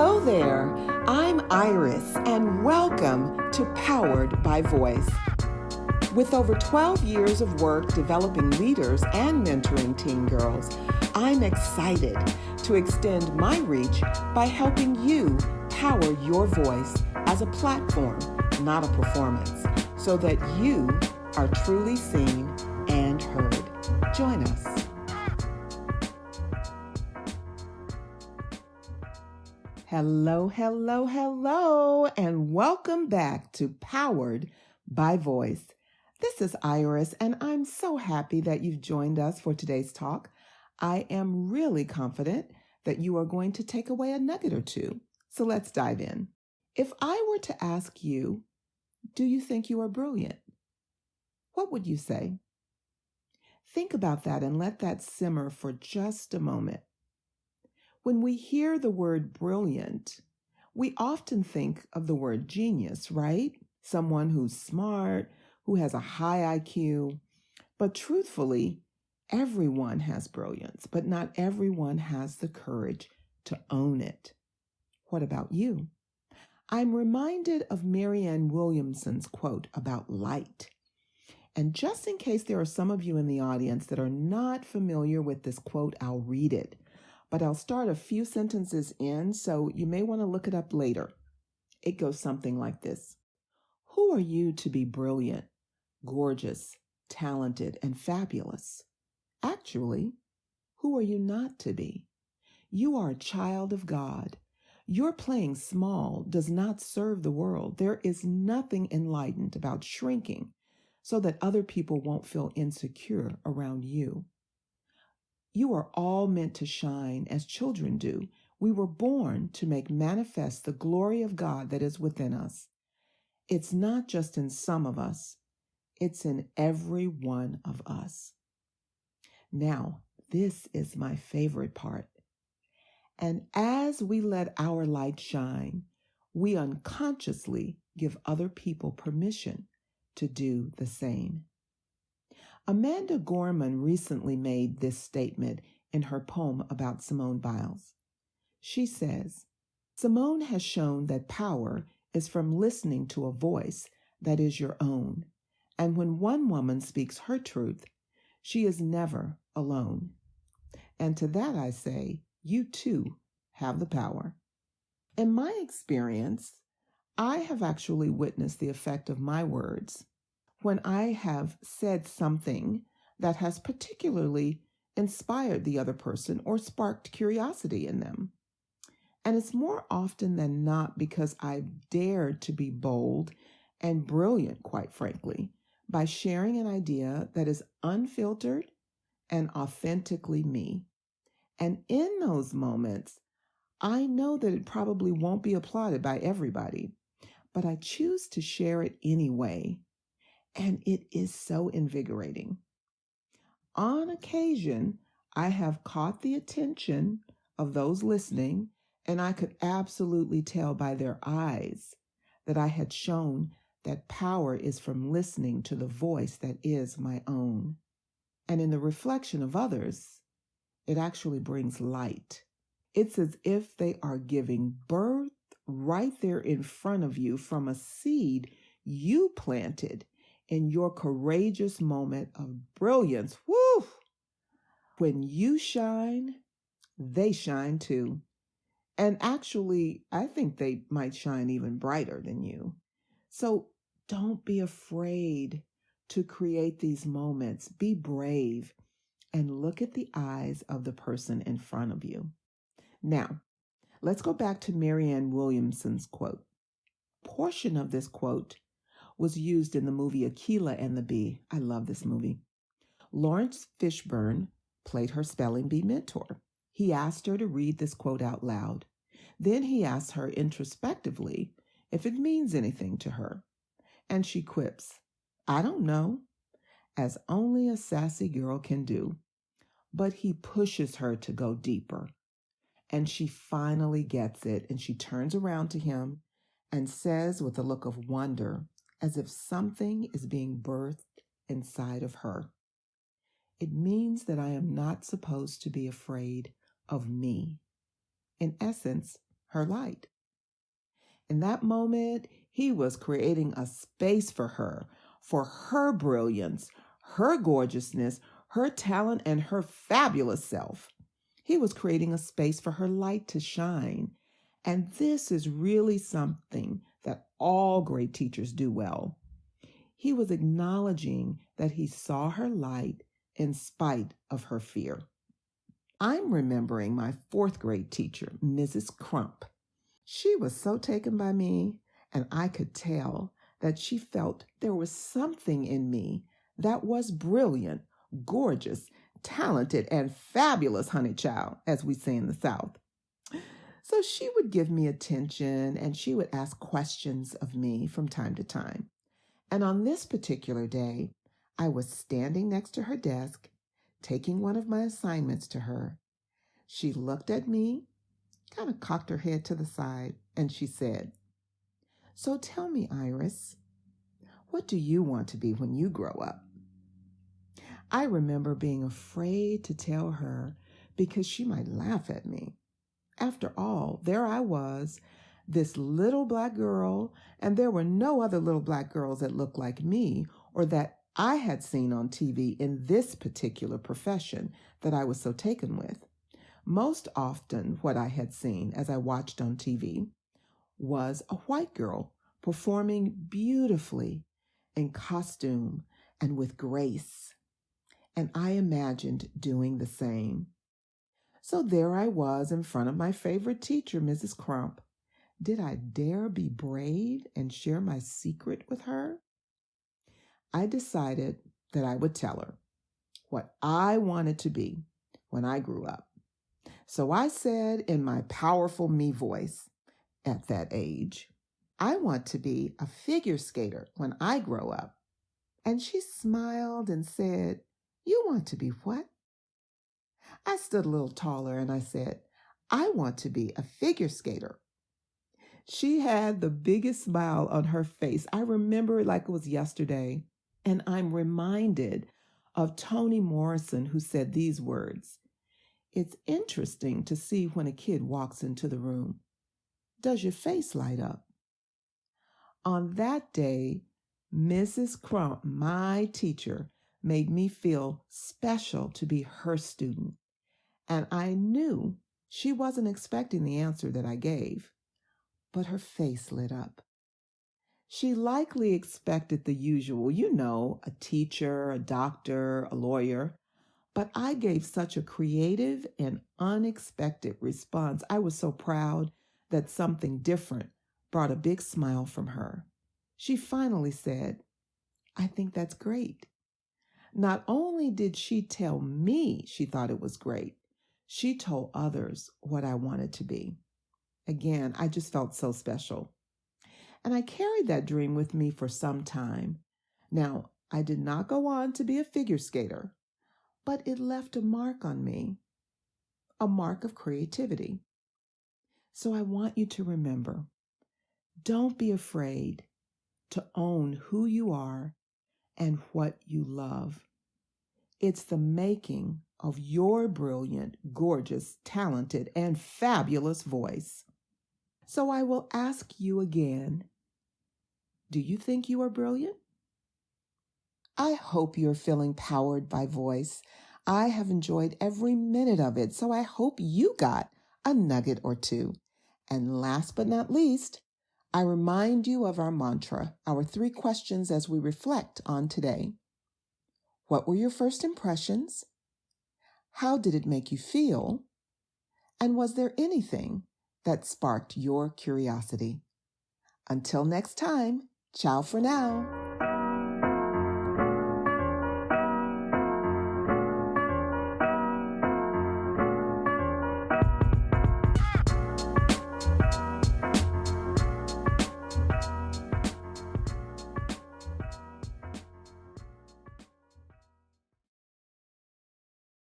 Hello there, I'm Iris, and welcome to PowHeard by Voice. With over 12 years of work developing leaders and mentoring teen girls, I'm excited to extend my reach by helping you power your voice as a platform, not a performance, so that you are truly seen and heard. Join us. Hello, hello, hello, and welcome back to PowHeard by Voice. This is Iris, and I'm so happy that you've joined us for today's talk. I am really confident that you are going to take away a nugget or two. So let's dive in. If I were to ask you, do you think you are brilliant? What would you say? Think about that and let that simmer for just a moment. When we hear the word brilliant, we often think of the word genius, right? Someone who's smart, who has a high IQ. But truthfully, everyone has brilliance, but not everyone has the courage to own it. What about you? I'm reminded of Marianne Williamson's quote about light. And just in case there are some of you in the audience that are not familiar with this quote, I'll read it. But I'll start a few sentences in, so you may want to look it up later. It goes something like this. Who are you to be brilliant, gorgeous, talented, and fabulous? Actually, who are you not to be? You are a child of God. Your playing small does not serve the world. There is nothing enlightened about shrinking so that other people won't feel insecure around you. You are all meant to shine as children do. We were born to make manifest the glory of God that is within us. It's not just in some of us, it's in every one of us. Now, this is my favorite part. And as we let our light shine, we unconsciously give other people permission to do the same. Amanda Gorman recently made this statement in her poem about Simone Biles. She says, Simone has shown that power is from listening to a voice that is your own. And when one woman speaks her truth, she is never alone. And to that I say, you too have the power. In my experience, I have actually witnessed the effect of my words when I have said something that has particularly inspired the other person or sparked curiosity in them. And it's more often than not because I've dared to be bold and brilliant, quite frankly, by sharing an idea that is unfiltered and authentically me. And in those moments, I know that it probably won't be applauded by everybody, but I choose to share it anyway. And it is so invigorating. On occasion, I have caught the attention of those listening, and I could absolutely tell by their eyes that I had shown that power is from listening to the voice that is my own. And in the reflection of others, it actually brings light. It's as if they are giving birth right there in front of you from a seed you planted in your courageous moment of brilliance. Woo! When you shine, they shine too. And actually, I think they might shine even brighter than you. So don't be afraid to create these moments. Be brave and look at the eyes of the person in front of you. Now, let's go back to Marianne Williamson's quote. Portion of this quote was used in the movie Akeelah and the Bee. I love this movie. Lawrence Fishburne played her spelling bee mentor. He asked her to read this quote out loud. Then he asked her introspectively if it means anything to her. And she quips, I don't know, as only a sassy girl can do. But he pushes her to go deeper. And she finally gets it, and she turns around to him and says with a look of wonder, as if something is being birthed inside of her, it means that I am not supposed to be afraid of me. In essence, her light. In that moment, he was creating a space for her brilliance, her gorgeousness, her talent, and her fabulous self. He was creating a space for her light to shine. And this is really something that all great teachers do well. He was acknowledging that he saw her light in spite of her fear. I'm remembering my fourth grade teacher, Mrs. Crump. She was so taken by me, and I could tell that she felt there was something in me that was brilliant, gorgeous, talented, and fabulous, honey child, as we say in the South. So she would give me attention, and she would ask questions of me from time to time. And on this particular day, I was standing next to her desk, taking one of my assignments to her. She looked at me, kind of cocked her head to the side, and she said, "So tell me, Iris, what do you want to be when you grow up?" I remember being afraid to tell her because she might laugh at me. After all, there I was, this little black girl, and there were no other little black girls that looked like me or that I had seen on TV in this particular profession that I was so taken with. Most often, what I had seen as I watched on TV was a white girl performing beautifully in costume and with grace. And I imagined doing the same. So there I was in front of my favorite teacher, Mrs. Crump. Did I dare be brave and share my secret with her? I decided that I would tell her what I wanted to be when I grew up. So I said in my powerful me voice at that age, "I want to be a figure skater when I grow up." And she smiled and said, "You want to be what?" I stood a little taller and I said, "I want to be a figure skater." She had the biggest smile on her face. I remember it like it was yesterday. And I'm reminded of Toni Morrison, who said these words: "It's interesting to see when a kid walks into the room. Does your face light up?" On that day, Mrs. Crump, my teacher, made me feel special to be her student. And I knew she wasn't expecting the answer that I gave, but her face lit up. She likely expected the usual, a teacher, a doctor, a lawyer, but I gave such a creative and unexpected response. I was so proud that something different brought a big smile from her. She finally said, "I think that's great." Not only did she tell me she thought it was great, she told others what I wanted to be. Again, I just felt so special. And I carried that dream with me for some time. Now, I did not go on to be a figure skater, but it left a mark on me, a mark of creativity. So I want you to remember, don't be afraid to own who you are and what you love. It's the making of your brilliant, gorgeous, talented, and fabulous voice. So I will ask you again, do you think you are brilliant? I hope you're feeling powered by voice. I have enjoyed every minute of it, so I hope you got a nugget or two. And last but not least, I remind you of our mantra, our 3 questions as we reflect on today. What were your first impressions? How did it make you feel? And was there anything that sparked your curiosity? Until next time, ciao for now.